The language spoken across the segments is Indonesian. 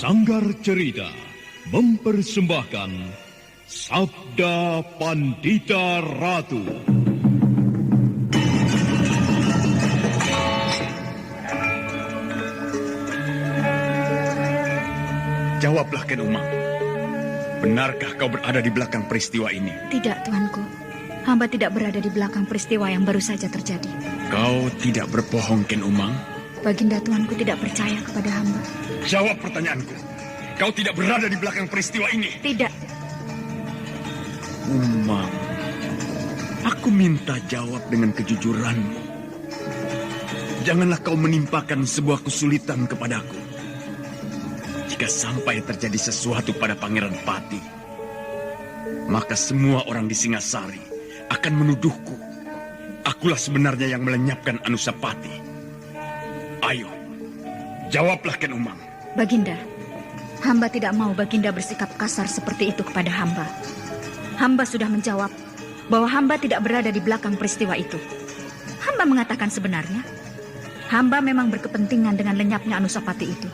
Sanggar Cerita mempersembahkan Sabda Pandita Ratu. Jawablah, Ken Umang. Benarkah kau berada di belakang peristiwa ini? Tidak, tuanku. Hamba tidak berada di belakang peristiwa yang baru saja terjadi. Kau tidak berbohong, Ken Umang? Baginda tuanku tidak percaya kepada hamba. Jawab pertanyaanku. Kau tidak berada di belakang peristiwa ini? Tidak. Umang, aku minta jawab dengan kejujuranmu. Janganlah kau menimpakan sebuah kesulitan kepadaku. Jika sampai terjadi sesuatu pada Pangeran Pati, maka semua orang di Singasari akan menuduhku. Akulah sebenarnya yang melenyapkan Anusapati. Ayo, jawablah, Ken Umang. Baginda, hamba tidak mau Baginda bersikap kasar seperti itu kepada hamba. Hamba sudah menjawab bahwa hamba tidak berada di belakang peristiwa itu. Hamba mengatakan sebenarnya, hamba memang berkepentingan dengan lenyapnya Anusapati itu,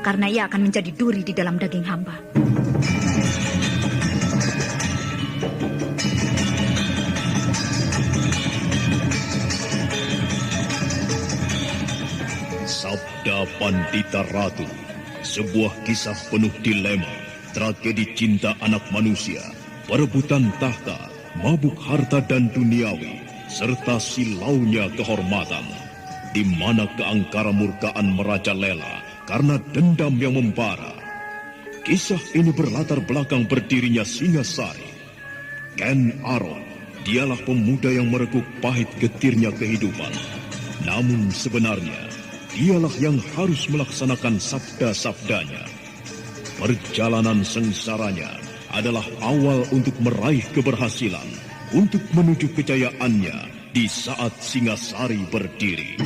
karena ia akan menjadi duri di dalam daging hamba. Sabda Pandita Ratu, sebuah kisah penuh dilema, tragedi cinta anak manusia, perebutan tahta, mabuk harta dan duniawi, serta silaunya kehormatan, di mana keangkara murkaan merajalela karena dendam yang membara. Kisah ini berlatar belakang berdirinya Singasari. Ken Arok, dialah pemuda yang merekuk pahit getirnya kehidupan. Namun sebenarnya, dialah yang harus melaksanakan sabda-sabdanya. Perjalanan sengsaranya adalah awal untuk meraih keberhasilan, untuk menuju kejayaannya di saat Singasari berdiri.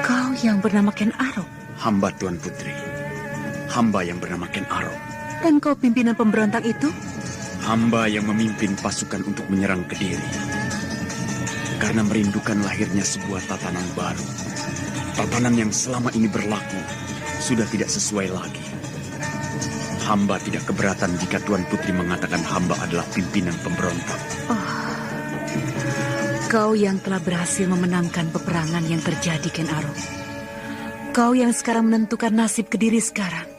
Kau yang bernama Ken Arok? Hamba, Tuan Putri. Hamba yang bernama Ken Arok. Dan kau pimpinan pemberontak itu? Hamba yang memimpin pasukan untuk menyerang Kediri. Karena merindukan lahirnya sebuah tatanan baru. Tatanan yang selama ini berlaku sudah tidak sesuai lagi. Hamba tidak keberatan jika Tuan Putri mengatakan hamba adalah pimpinan pemberontak. Kau yang telah berhasil memenangkan peperangan yang terjadi, Ken Arok. Kau yang sekarang menentukan nasib Kediri sekarang.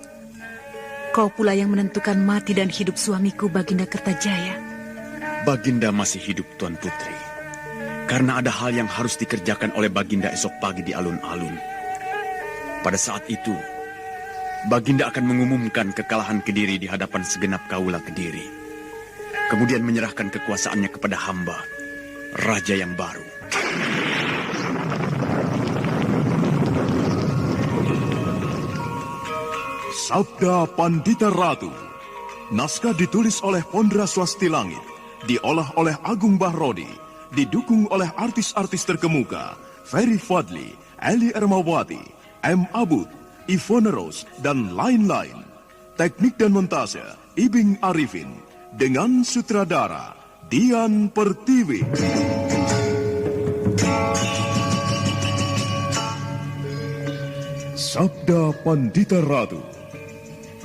Kau pula yang menentukan mati dan hidup suamiku, Baginda Kertajaya. Baginda masih hidup, Tuan Putri. Karena ada hal yang harus dikerjakan oleh Baginda esok pagi di alun-alun. Pada saat itu, Baginda akan mengumumkan kekalahan Kediri di hadapan segenap kaula Kediri. Kemudian menyerahkan kekuasaannya kepada hamba, raja yang baru. Sabda Pandita Ratu. Naskah ditulis oleh Pondra Swasti Langit, diolah oleh Agung Bahrodi, didukung oleh artis-artis terkemuka Ferry Fadli, Eli Ermawati, M. Abud, Ivone Rose, dan lain-lain. Teknik dan montase Ibing Arifin, dengan sutradara Dian Pertiwi. Sabda Pandita Ratu.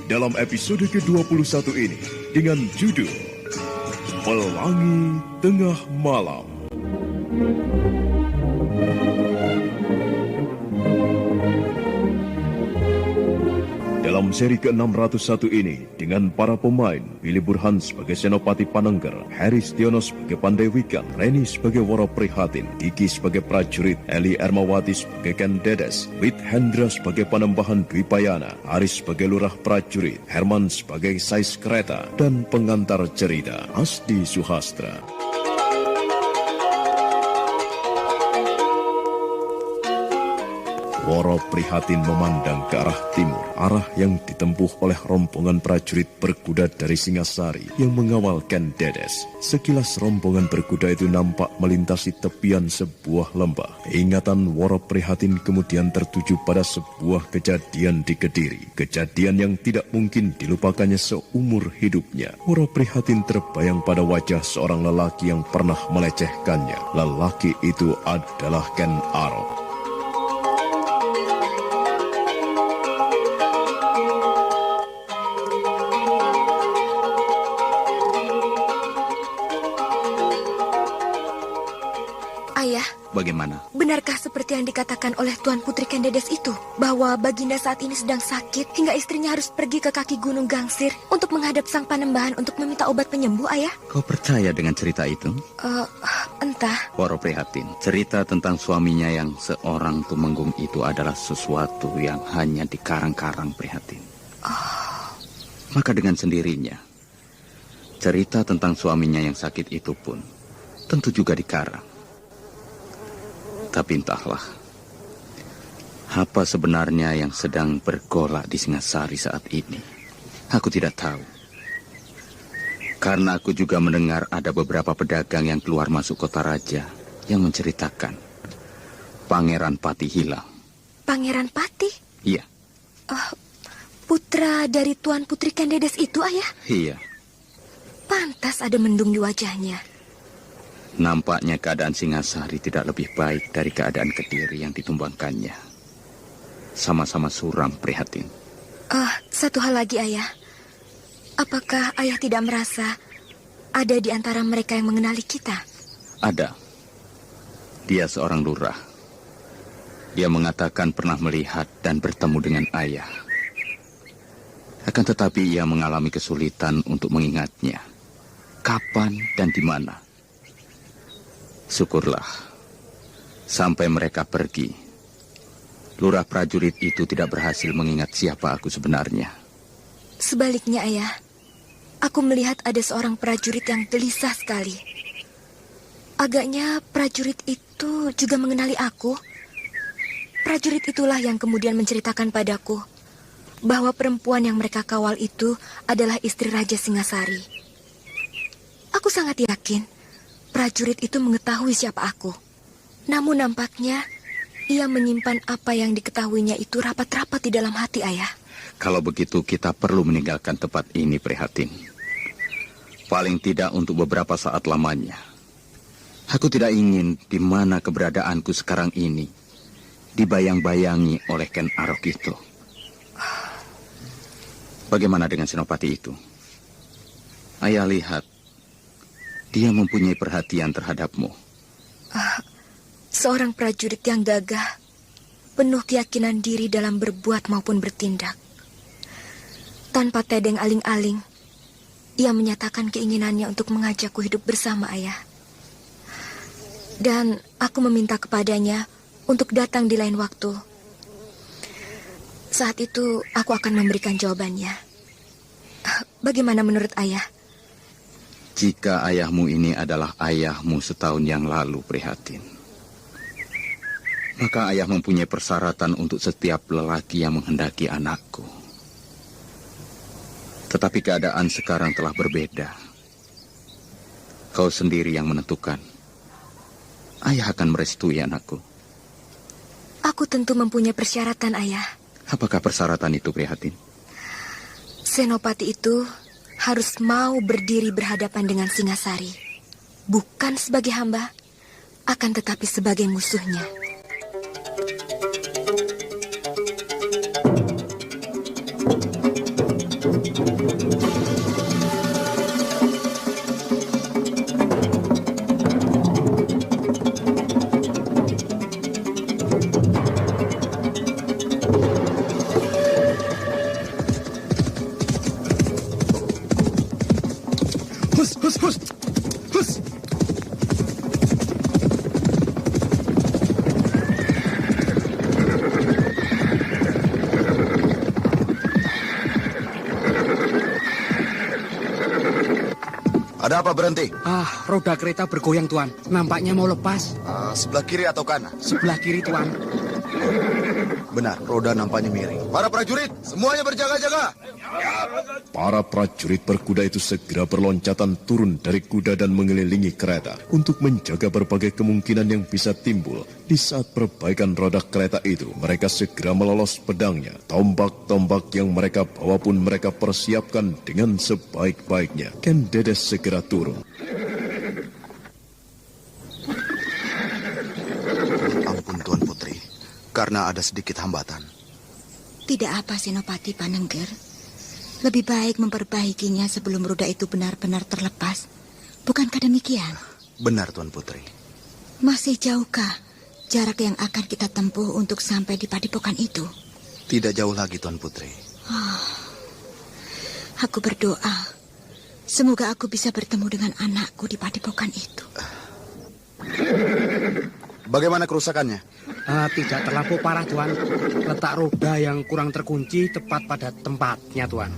Dalam episode ke-21 ini dengan judul Pelangi Tengah Malam. Dalam seri ke-601 ini, dengan para pemain, Billy Burhan sebagai Senopati Panengger, Heri Stiono sebagai Pandewikan, Reni sebagai Woro Prihatin, Kiki sebagai prajurit, Eli Ermawati sebagai Ken Dedes, Wit Hendra sebagai Panembahan Dwipayana, Aris sebagai Lurah Prajurit, Herman sebagai Sais Kereta, dan pengantar cerita, Asdi Suhastra. Woro Prihatin memandang ke arah timur, arah yang ditempuh oleh rombongan prajurit berkuda dari Singasari yang mengawalkan Dedes. Sekilas rombongan berkuda itu nampak melintasi tepian sebuah lembah. Ingatan Woro Prihatin kemudian tertuju pada sebuah kejadian di Kediri. Kejadian yang tidak mungkin dilupakannya seumur hidupnya. Woro Prihatin terbayang pada wajah seorang lelaki yang pernah melecehkannya. Lelaki itu adalah Ken Arok. Ayah, Bagaimana? benarkah seperti yang dikatakan oleh Tuan Putri Kendedes itu, bahwa Baginda saat ini sedang sakit hingga istrinya harus pergi ke kaki Gunung Gangsir untuk menghadap Sang Panembahan untuk meminta obat penyembuh, Ayah? Kau percaya dengan cerita itu? Entah. Woro Prihatin, cerita tentang suaminya yang seorang tumenggung itu adalah sesuatu yang hanya dikarang-karang Prihatin. Maka dengan sendirinya, cerita tentang suaminya yang sakit itu pun tentu juga dikarang. Tapi entahlah, apa sebenarnya yang sedang bergolak di Singasari saat ini? Aku tidak tahu. Karena aku juga mendengar ada beberapa pedagang yang keluar masuk kota raja yang menceritakan Pangeran Pati hilang. Pangeran Pati? Iya. Putra dari Tuan Putri Kendedes itu, Ayah? Iya. Pantas ada mendung di wajahnya. Nampaknya keadaan Singasari tidak lebih baik dari keadaan Kediri yang ditumbangkannya. Sama-sama suram Prihatin. Satu hal lagi, Ayah. Apakah Ayah tidak merasa ada di antara mereka yang mengenali kita? Ada. Dia seorang lurah. Dia mengatakan pernah melihat dan bertemu dengan Ayah. Akan tetapi ia mengalami kesulitan untuk mengingatnya. Kapan dan di mana? Syukurlah, sampai mereka pergi, lurah prajurit itu tidak berhasil mengingat siapa aku sebenarnya. Sebaliknya, Ayah, aku melihat ada seorang prajurit yang gelisah sekali. Agaknya prajurit itu juga mengenali aku. Prajurit itulah yang kemudian menceritakan padaku bahwa perempuan yang mereka kawal itu adalah istri Raja Singasari. Aku sangat yakin prajurit itu mengetahui siapa aku. Namun nampaknya ia menyimpan apa yang diketahuinya itu rapat-rapat di dalam hati, Ayah. Kalau begitu kita perlu meninggalkan tempat ini, Prihatin. Paling tidak untuk beberapa saat lamanya. Aku tidak ingin di mana keberadaanku sekarang ini dibayang-bayangi oleh Ken Arok itu. Bagaimana dengan Senopati itu? Ayah lihat, dia mempunyai perhatian terhadapmu. Seorang prajurit yang gagah, penuh keyakinan diri dalam berbuat maupun bertindak. Tanpa tedeng aling-aling, ia menyatakan keinginannya untuk mengajakku hidup bersama Ayah. Dan aku meminta kepadanya untuk datang di lain waktu. Saat itu aku akan memberikan jawabannya. Bagaimana menurut Ayah? Jika ayahmu ini adalah ayahmu setahun yang lalu, Prihatin, maka ayah mempunyai persyaratan untuk setiap lelaki yang menghendaki anakku. Tetapi keadaan sekarang telah berbeda. Kau sendiri yang menentukan. Ayah akan merestui anakku. Aku tentu mempunyai persyaratan, Ayah. Apakah persyaratan itu, Prihatin? Senopati itu harus mau berdiri berhadapan dengan Singasari. Bukan sebagai hamba, akan tetapi sebagai musuhnya. Hus! Ada apa berhenti? Roda kereta bergoyang, Tuan. Nampaknya mau lepas. Sebelah kiri atau kanan? Sebelah kiri, Tuan. Benar, roda nampaknya miring. Para prajurit, semuanya berjaga-jaga. Para prajurit berkuda itu segera berloncatan turun dari kuda dan mengelilingi kereta untuk menjaga berbagai kemungkinan yang bisa timbul. Di saat perbaikan roda kereta itu, mereka segera melolos pedangnya. Tombak-tombak yang mereka bawa pun mereka persiapkan dengan sebaik-baiknya. Ken Dedes segera turun. Ampun Tuan Putri, karena ada sedikit hambatan. Tidak apa, Senopati Panengger. Lebih baik memperbaikinya sebelum roda itu benar-benar terlepas. Bukankah demikian? Benar Tuan Putri. Masih jauhkah jarak yang akan kita tempuh untuk sampai di padepokan itu? Tidak jauh lagi Tuan Putri. Aku berdoa, semoga aku bisa bertemu dengan anakku di padepokan itu. Bagaimana kerusakannya? Tidak terlampau parah, Tuan. Letak roda yang kurang terkunci tepat pada tempatnya, Tuan.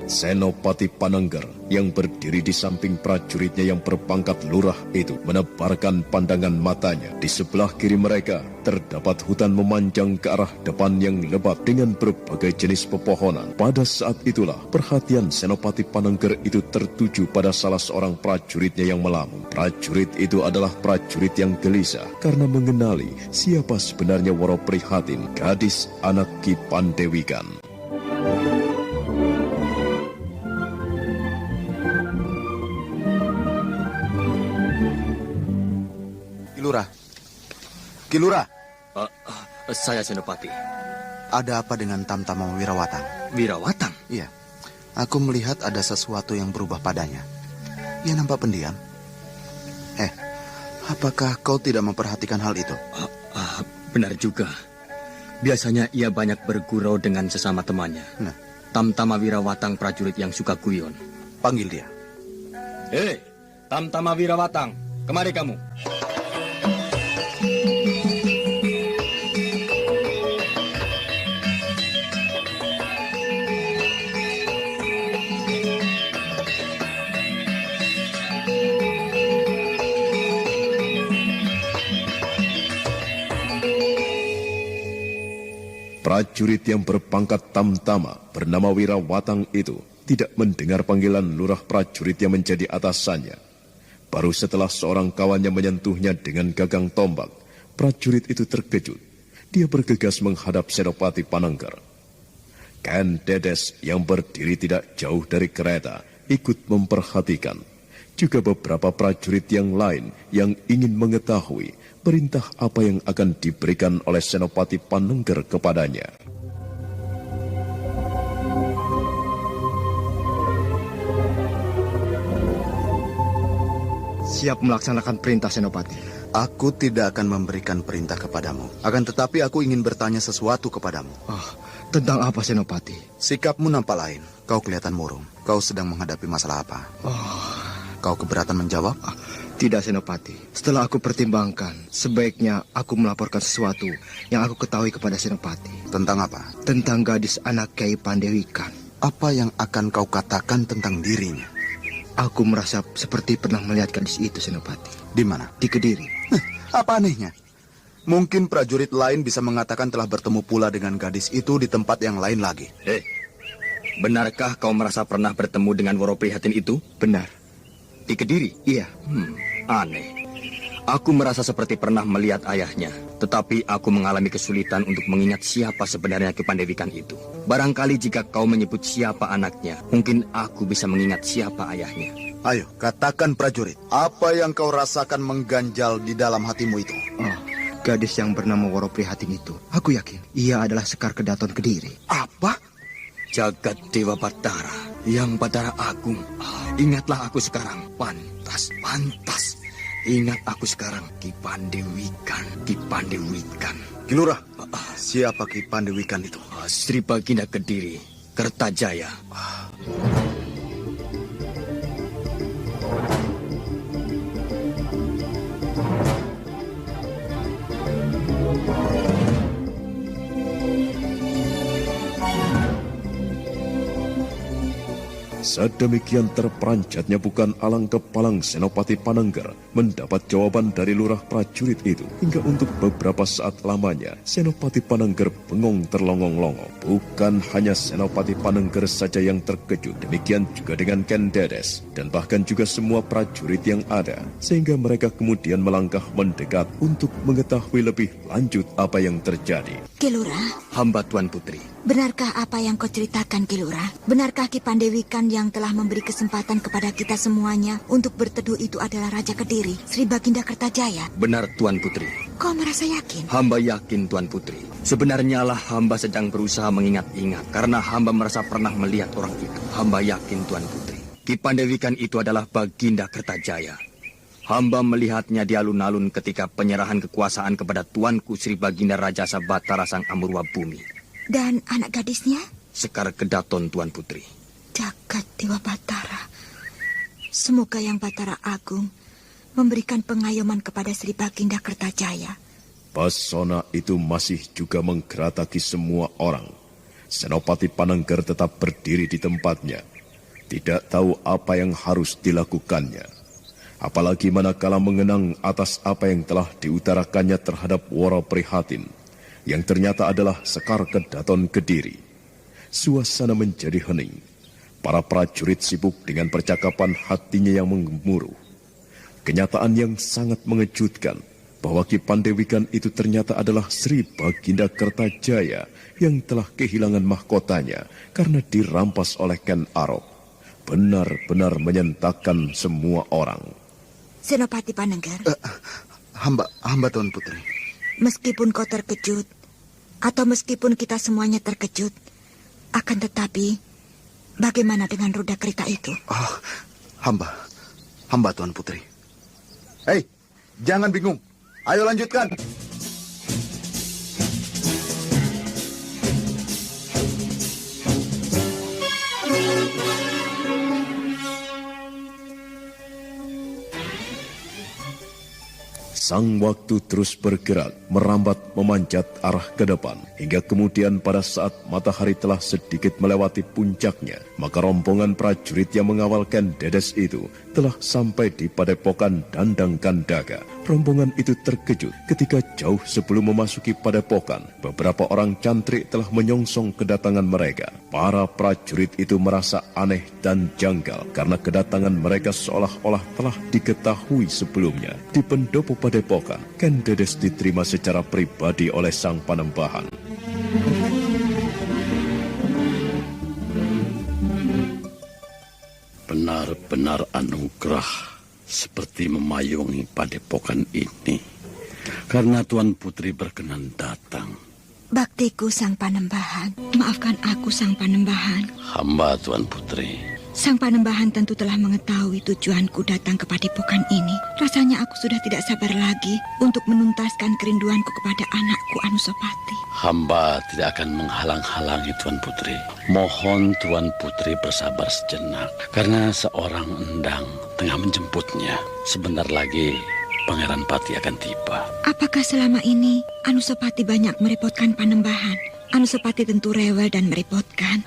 Senopati Panengger yang berdiri di samping prajuritnya yang berpangkat lurah itu menebarkan pandangan matanya. Di sebelah kiri mereka terdapat hutan memanjang ke arah depan yang lebat dengan berbagai jenis pepohonan. Pada saat itulah perhatian Senopati Panengger itu tertuju pada salah seorang prajuritnya yang melamun. Prajurit itu adalah prajurit yang gelisah karena mengenali siapa sebenarnya Woro Prihatin, gadis anak Ki Pandewikan. Kilura, Saya Senopati. ada apa dengan Tamtama Wirawatang? Wirawatang? Iya, aku melihat ada sesuatu yang berubah padanya. Ia nampak pendiam. Apakah kau tidak memperhatikan hal itu? Benar juga. Biasanya ia banyak bergurau dengan sesama temannya. Nah. Tamtama Wirawatang prajurit yang suka guyon. Panggil dia. Hei, Tamtama Wirawatang, kemari kamu. Prajurit yang berpangkat Tamtama bernama Wirawatang itu tidak mendengar panggilan lurah prajurit yang menjadi atasannya. Baru setelah seorang kawannya menyentuhnya dengan gagang tombak, prajurit itu terkejut. Dia bergegas menghadap Senopati Panengger. Ken Dedes yang berdiri tidak jauh dari kereta ikut memperhatikan. Juga beberapa prajurit yang lain yang ingin mengetahui perintah apa yang akan diberikan oleh Senopati Panengger kepadanya. Siap melaksanakan perintah Senopati. Aku tidak akan memberikan perintah kepadamu. Akan tetapi aku ingin bertanya sesuatu kepadamu. Tentang apa Senopati? Sikapmu nampak lain. Kau kelihatan murung. Kau sedang menghadapi masalah apa? Kau keberatan menjawab? Tidak Senopati. Setelah aku pertimbangkan, sebaiknya aku melaporkan sesuatu yang aku ketahui kepada Senopati. Tentang apa? Tentang gadis anak Kiai Pandewikan. Apa yang akan kau katakan tentang dirinya? Aku merasa seperti pernah melihat gadis itu Senopati. Di mana? Di Kediri. Apa anehnya? Mungkin prajurit lain bisa mengatakan telah bertemu pula dengan gadis itu di tempat yang lain lagi. Benarkah kau merasa pernah bertemu dengan Woro Prihatin itu? Benar. Di Kediri? Iya. Aneh. Aku merasa seperti pernah melihat ayahnya, tetapi aku mengalami kesulitan untuk mengingat siapa sebenarnya Ki Pandewikan itu. Barangkali jika kau menyebut siapa anaknya, mungkin aku bisa mengingat siapa ayahnya. Ayo, katakan prajurit, apa yang kau rasakan mengganjal di dalam hatimu itu? Gadis yang bernama Woro Prihatin itu, aku yakin ia adalah Sekar Kedaton Kediri. Apa? Jagat Dewa Batara, yang Batara Agung. Ingatlah aku sekarang, pantas. Ingat aku sekarang, Ki Pandewikan. Kilura, siapa Ki Pandewikan itu? Sri Baginda Kediri, Kertajaya. Sedemikian terperanjatnya bukan alang kepalang Senopati Panengger mendapat jawaban dari lurah prajurit itu. Hingga untuk beberapa saat lamanya Senopati Panengger bengong terlongong-longong. Bukan hanya Senopati Panengger saja yang terkejut, demikian juga dengan Ken Dedes dan bahkan juga semua prajurit yang ada. Sehingga mereka kemudian melangkah mendekat untuk mengetahui lebih lanjut apa yang terjadi. Ki Lurah, Hamba Tuan Putri. benarkah apa yang kau ceritakan, Ki Lurah? Benarkah Ki Pandewikan yang telah memberi kesempatan kepada kita semuanya untuk berteduh itu adalah Raja Kediri, Sri Baginda Kertajaya? Benar Tuan Putri. Kau merasa yakin? Hamba yakin Tuan Putri. Sebenarnya lah hamba sedang berusaha mengingat-ingat karena hamba merasa pernah melihat orang itu. Hamba yakin Tuan Putri. Ki Pandewikan itu adalah Baginda Kertajaya. Hamba melihatnya di alun-alun ketika penyerahan kekuasaan kepada Tuanku Sri Baginda Raja Sabatara Sang Amurwa Bumi. Dan anak gadisnya? Sekar Kedaton Tuan Putri. Jagat Dewa Batara. Semoga Yang Batara Agung memberikan pengayoman kepada Sri Baginda Kertajaya. Pesona itu masih juga menggerataki semua orang. Senopati Panengger tetap berdiri di tempatnya, tidak tahu apa yang harus dilakukannya. Apalagi manakala mengenang atas apa yang telah diutarakannya terhadap Woro Prihatin, yang ternyata adalah Sekar Kedaton Kediri. Suasana menjadi hening. Para prajurit sibuk dengan percakapan hatinya yang menggemuruh. Kenyataan yang sangat mengejutkan bahwa Ki Pandewikan itu ternyata adalah Sri Baginda Kertajaya yang telah kehilangan mahkotanya karena dirampas oleh Ken Arok. Benar-benar menyentakkan semua orang. Senopati Panengger, Hamba Tuan Putri. meskipun kau terkejut, atau meskipun kita semuanya terkejut, akan tetapi, bagaimana dengan roda kereta itu? Oh, hamba Tuan Putri. Hei, jangan bingung. Ayo lanjutkan. Sang waktu terus bergerak, merambat memanjat arah ke depan, hingga kemudian pada saat matahari telah sedikit melewati puncaknya, maka rombongan prajurit yang mengawal Ken Dedes itu telah sampai di padepokan Dandang Kandaga. Rombongan itu terkejut ketika jauh sebelum memasuki padepokan, beberapa orang cantrik telah menyongsong kedatangan mereka. Para prajurit itu merasa aneh dan janggal karena kedatangan mereka seolah-olah telah diketahui sebelumnya. Di pendopo padepokan, Ken Dedes diterima secara pribadi oleh sang panembahan. Benar-benar anugerah seperti memayungi padepokan ini, karena Tuan Putri berkenan datang. Baktiku Sang Panembahan, maafkan aku Sang Panembahan. Hamba Tuan Putri. Sang Panembahan tentu telah mengetahui tujuanku datang ke padepokan ini. Rasanya aku sudah tidak sabar lagi untuk menuntaskan kerinduanku kepada anakku Anusapati. Hamba tidak akan menghalang-halangi Tuan Putri. Mohon Tuan Putri bersabar sejenak, karena seorang endang tengah menjemputnya. Sebentar lagi Pangeran Pati akan tiba. Apakah selama ini Anusapati banyak merepotkan Panembahan? Anusapati tentu rewel dan merepotkan.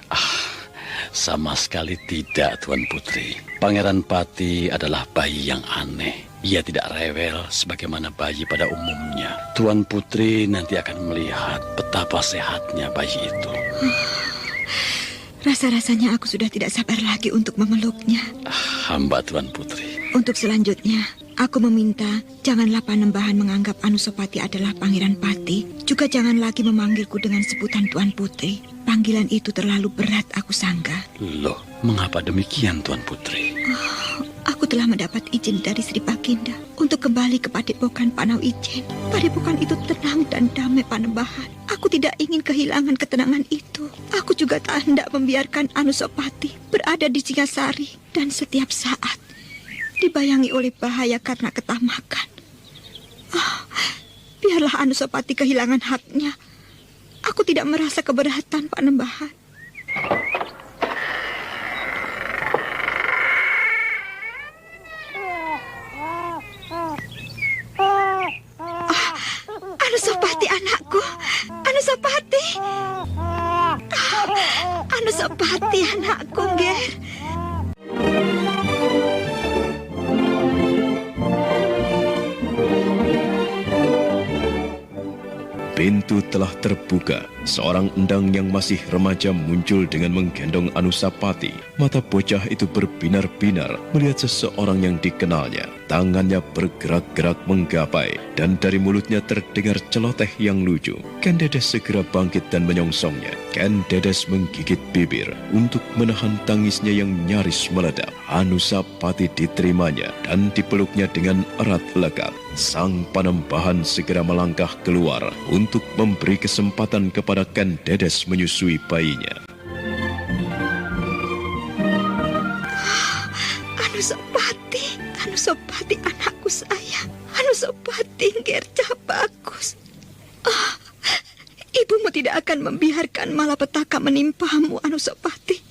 Sama sekali tidak, Tuan Putri. Pangeran Pati adalah bayi yang aneh. Ia tidak rewel sebagaimana bayi pada umumnya. Tuan Putri nanti akan melihat betapa sehatnya bayi itu. Rasa-rasanya aku sudah tidak sabar lagi untuk memeluknya. Hamba Tuan Putri. Untuk selanjutnya, aku meminta janganlah Panembahan menganggap Anusapati adalah Pangeran Pati. Juga jangan lagi memanggilku dengan sebutan Tuan Putri. Panggilan itu terlalu berat aku sangka. Loh, mengapa demikian Tuan Putri? Aku telah mendapat izin dari Sri Baginda untuk kembali ke padepokan Panau Ijen. Padepokan itu tenang dan damai Panembahan. Aku tidak ingin kehilangan ketenangan itu. Aku juga tak hendak membiarkan Anusapati berada di Singasari dan setiap saat dibayangi oleh bahaya karena ketamakan. Biarlah Anusapati kehilangan haknya. Aku tidak merasa keberatan, Panembahan. Anusapati anakku. Anusapati. Anusapati anakku, Ger. Pintu telah terbuka. Seorang endang yang masih remaja muncul dengan menggendong Anusapati. Mata bocah itu berbinar-binar melihat seseorang yang dikenalnya. Tangannya bergerak-gerak menggapai dan dari mulutnya terdengar celoteh yang lucu. Ken Dedes segera bangkit dan menyongsongnya. Ken Dedes menggigit bibir untuk menahan tangisnya yang nyaris meledak. Anusapati diterimanya dan dipeluknya dengan erat lekat. Sang Panembahan segera melangkah keluar untuk memberi kesempatan kepada Ken Dedes menyusui bayinya. Anusapati anakku sayang. Anusapati Gerca bagus. Ibumu tidak akan membiarkan malapetaka menimpamu, Anusapati.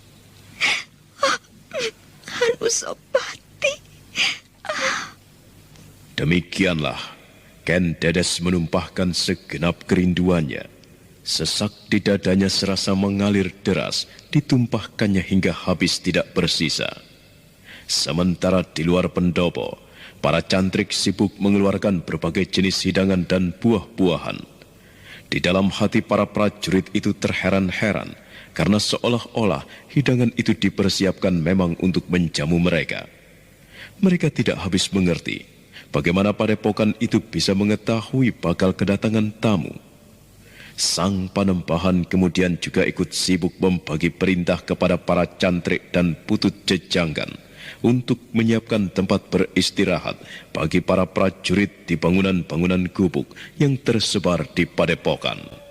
Anusapati. Demikianlah, Ken Dedes menumpahkan segenap kerinduannya. Sesak di dadanya serasa mengalir deras, ditumpahkannya hingga habis tidak bersisa. Sementara di luar pendopo, para cantrik sibuk mengeluarkan berbagai jenis hidangan dan buah-buahan. Di dalam hati para prajurit itu terheran-heran, karena seolah-olah hidangan itu dipersiapkan memang untuk menjamu mereka. Mereka tidak habis mengerti bagaimana padepokan itu bisa mengetahui bakal kedatangan tamu. Sang Panembahan kemudian juga ikut sibuk membagi perintah kepada para cantrik dan putut jejanggan untuk menyiapkan tempat beristirahat bagi para prajurit di bangunan-bangunan gubuk yang tersebar di padepokan.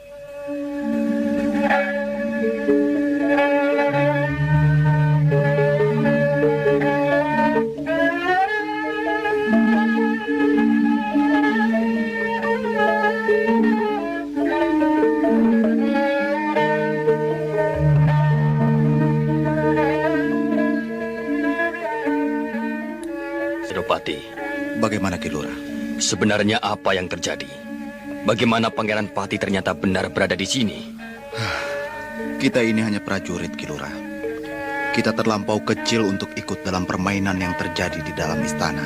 Bagaimana Ki Lurah? Sebenarnya apa yang terjadi? Bagaimana Pangeran Pati ternyata benar berada di sini? Kita ini hanya prajurit, Ki Lurah. Kita terlampau kecil untuk ikut dalam permainan yang terjadi di dalam istana.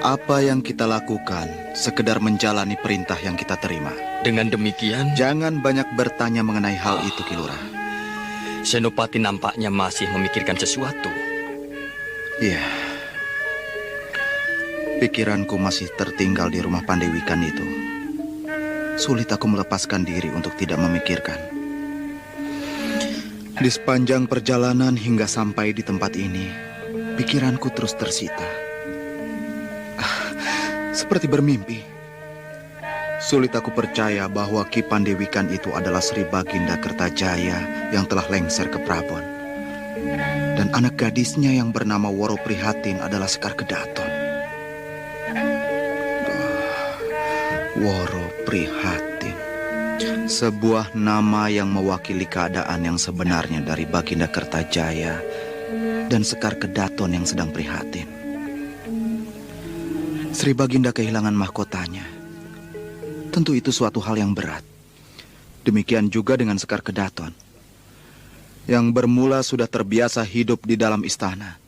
Apa yang kita lakukan sekedar menjalani perintah yang kita terima. Dengan demikian, jangan banyak bertanya mengenai hal itu, Ki Lurah. Senopati nampaknya masih memikirkan sesuatu. Iya. Pikiranku masih tertinggal di rumah Pandewikan itu. Sulit aku melepaskan diri untuk tidak memikirkan. Di sepanjang perjalanan hingga sampai di tempat ini, pikiranku terus tersita. Seperti bermimpi. Sulit aku percaya bahwa Ki Pandewikan itu adalah Sri Baginda Kertajaya yang telah lengser ke Prabon. Dan anak gadisnya yang bernama Woro Prihatin adalah Sekar Kedaton. Woro Prihatin, sebuah nama yang mewakili keadaan yang sebenarnya dari Baginda Kertajaya dan Sekar Kedaton yang sedang prihatin. Sri Baginda kehilangan mahkotanya. Tentu itu suatu hal yang berat. Demikian juga dengan Sekar Kedaton, yang bermula sudah terbiasa hidup di dalam istana,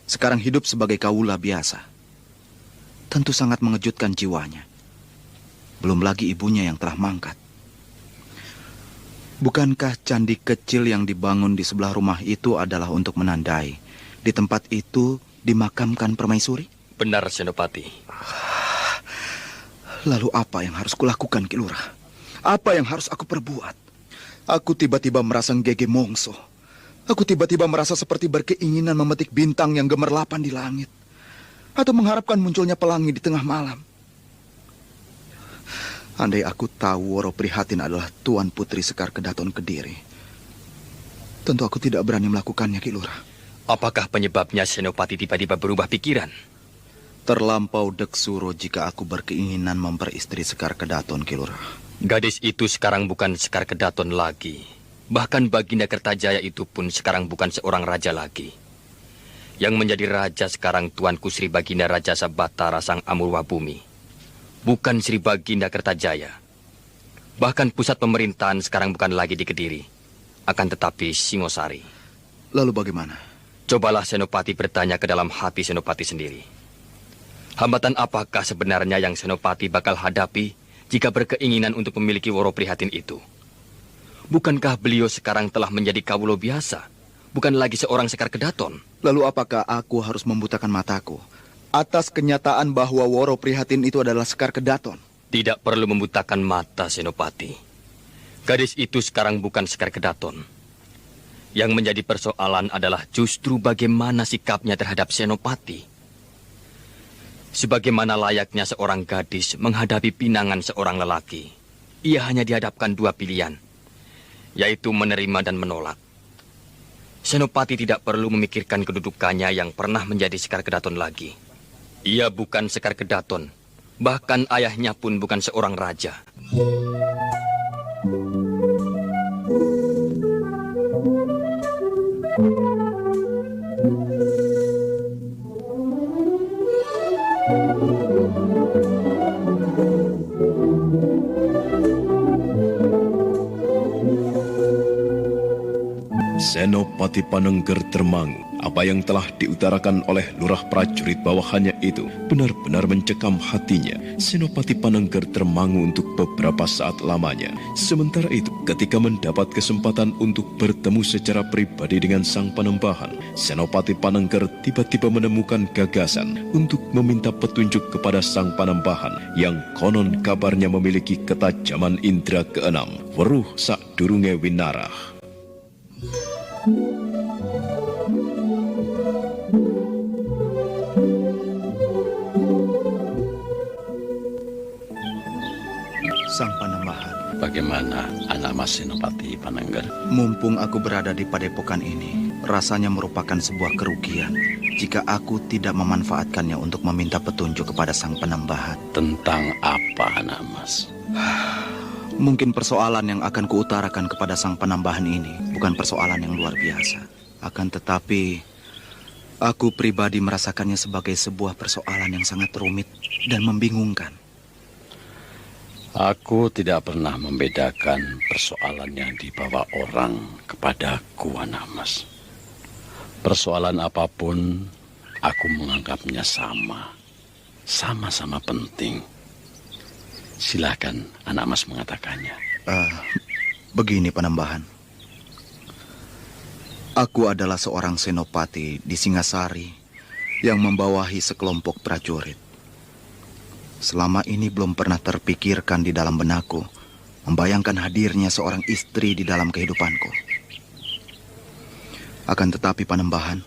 sekarang hidup sebagai kaula biasa. Tentu sangat mengejutkan jiwanya. Belum lagi ibunya yang telah mangkat. Bukankah candi kecil yang dibangun di sebelah rumah itu adalah untuk menandai di tempat itu dimakamkan permaisuri? Benar, Senopati. Lalu apa yang harus kulakukan, Ki Lurah? Apa yang harus aku perbuat? Aku tiba-tiba merasa gege mongso. Aku tiba-tiba merasa seperti berkeinginan memetik bintang yang gemerlapan di langit, atau mengharapkan munculnya pelangi di tengah malam. Andai aku tahu Woro Prihatin adalah Tuan Putri Sekar Kedaton Kediri, tentu aku tidak berani melakukannya, Ki Lurah. Apakah penyebabnya Senopati tiba-tiba berubah pikiran? Terlampau deksuro jika aku berkeinginan memperistri Sekar Kedaton, Ki Lurah. Gadis itu sekarang bukan Sekar Kedaton lagi. Bahkan Baginda Kertajaya itu pun sekarang bukan seorang raja lagi. Yang menjadi raja sekarang Tuanku Sri Baginda Raja Sabatara Sang Amurwa Bumi. Bukan Sri Baginda Kertajaya. Bahkan pusat pemerintahan sekarang bukan lagi di Kediri, akan tetapi Singosari. Lalu bagaimana? Cobalah Senopati bertanya ke dalam hati Senopati sendiri. Hambatan apakah sebenarnya yang Senopati bakal hadapi jika berkeinginan untuk memiliki Woro Prihatin itu? Bukankah beliau sekarang telah menjadi kawulo biasa, bukan lagi seorang Sekar Kedaton? Lalu apakah aku harus membutakan mataku atas kenyataan bahwa Woro Prihatin itu adalah Sekar Kedaton? Tidak perlu membutakan mata, Senopati. Gadis itu sekarang bukan Sekar Kedaton. Yang menjadi persoalan adalah justru bagaimana sikapnya terhadap Senopati. Sebagaimana layaknya seorang gadis menghadapi pinangan seorang lelaki, ia hanya dihadapkan dua pilihan, yaitu menerima dan menolak. Senopati tidak perlu memikirkan kedudukannya yang pernah menjadi Sekar Kedaton lagi. Ia bukan Sekar Kedaton, bahkan ayahnya pun bukan seorang raja. Senopati Panengger termangu. Apa yang telah diutarakan oleh lurah prajurit bawahannya itu benar-benar mencekam hatinya. Senopati Panengger termangu untuk beberapa saat lamanya. Sementara itu, ketika mendapat kesempatan untuk bertemu secara pribadi dengan sang Panembahan, Senopati Panengger tiba-tiba menemukan gagasan untuk meminta petunjuk kepada sang Panembahan yang konon kabarnya memiliki ketajaman indera keenam, weruh sakdurunge winarah. Sang Panembahan. Bagaimana anak Mas Senopati Panengger? Mumpung aku berada di padepokan ini, rasanya merupakan sebuah kerugian jika aku tidak memanfaatkannya untuk meminta petunjuk kepada Sang Panembahan. Tentang apa, anak Mas? Mungkin persoalan yang akan kuutarakan kepada Sang Panembahan ini bukan persoalan yang luar biasa. Akan tetapi, aku pribadi merasakannya sebagai sebuah persoalan yang sangat rumit dan membingungkan. Aku tidak pernah membedakan persoalan yang dibawa orang kepadaku, anak Mas. Persoalan apapun, aku menganggapnya sama. Sama-sama penting. Silakan anak Mas mengatakannya. Begini, Panembahan. Aku adalah seorang senopati di Singasari yang membawahi sekelompok prajurit. Selama ini belum pernah terpikirkan di dalam benakku membayangkan hadirnya seorang istri di dalam kehidupanku. Akan tetapi, Panembahan,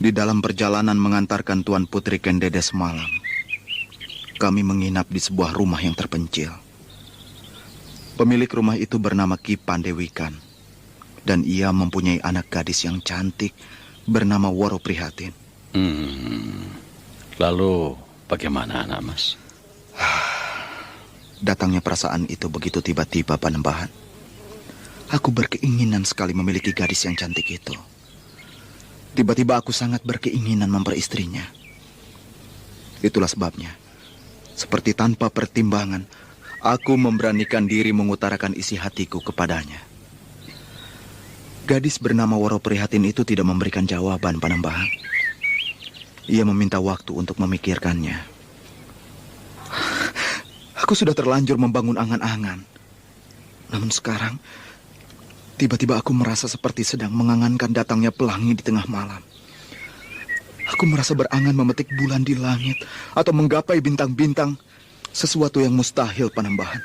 di dalam perjalanan mengantarkan Tuan Putri Kendedes semalam, kami menginap di sebuah rumah yang terpencil. Pemilik rumah itu bernama Ki Pandewikan, dan ia mempunyai anak gadis yang cantik bernama Woro Prihatin. Lalu bagaimana, anak Mas? Datangnya perasaan itu begitu tiba-tiba, Panembahan. Aku berkeinginan sekali memiliki gadis yang cantik itu. Tiba-tiba aku sangat berkeinginan memperistrinya. Itulah sebabnya, seperti tanpa pertimbangan, aku memberanikan diri mengutarakan isi hatiku kepadanya. Gadis bernama Woro Prihatin itu tidak memberikan jawaban, Panembahan. Ia meminta waktu untuk memikirkannya. Aku sudah terlanjur membangun angan-angan. Namun sekarang, tiba-tiba aku merasa seperti sedang mengangankan datangnya pelangi di tengah malam. Aku merasa berangan memetik bulan di langit atau menggapai bintang-bintang. Sesuatu yang mustahil, Panembahan.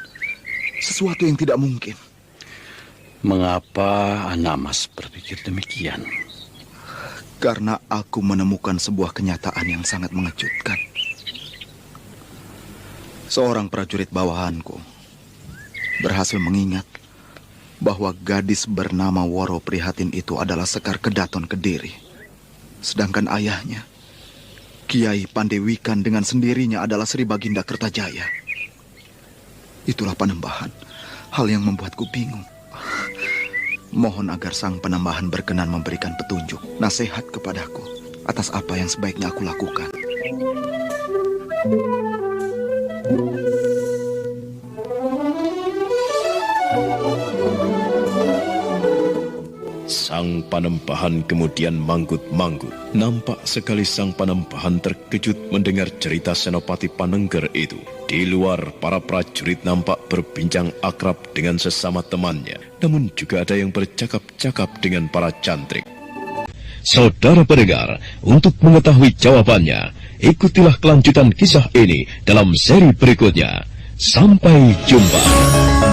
Sesuatu yang tidak mungkin. Mengapa anak Mas berpikir demikian? Karena aku menemukan sebuah kenyataan yang sangat mengejutkan. Seorang prajurit bawahanku berhasil mengingat bahwa gadis bernama Woro Prihatin itu adalah Sekar Kedaton Kediri. Sedangkan ayahnya, Kiai Pandewikan, dengan sendirinya adalah Sri Baginda Kertajaya. Itulah, Panembahan, hal yang membuatku bingung. Mohon agar Sang Panembahan berkenan memberikan petunjuk, nasihat kepadaku atas apa yang sebaiknya aku lakukan. Sang Panembahan kemudian manggut-manggut. Nampak sekali Sang Panembahan terkejut mendengar cerita Senopati Panengger itu. Di luar, para prajurit nampak berbincang akrab dengan sesama temannya. Namun juga ada yang bercakap-cakap dengan para cantrik. Saudara pendengar, untuk mengetahui jawabannya, ikutilah kelanjutan kisah ini dalam seri berikutnya. Sampai jumpa.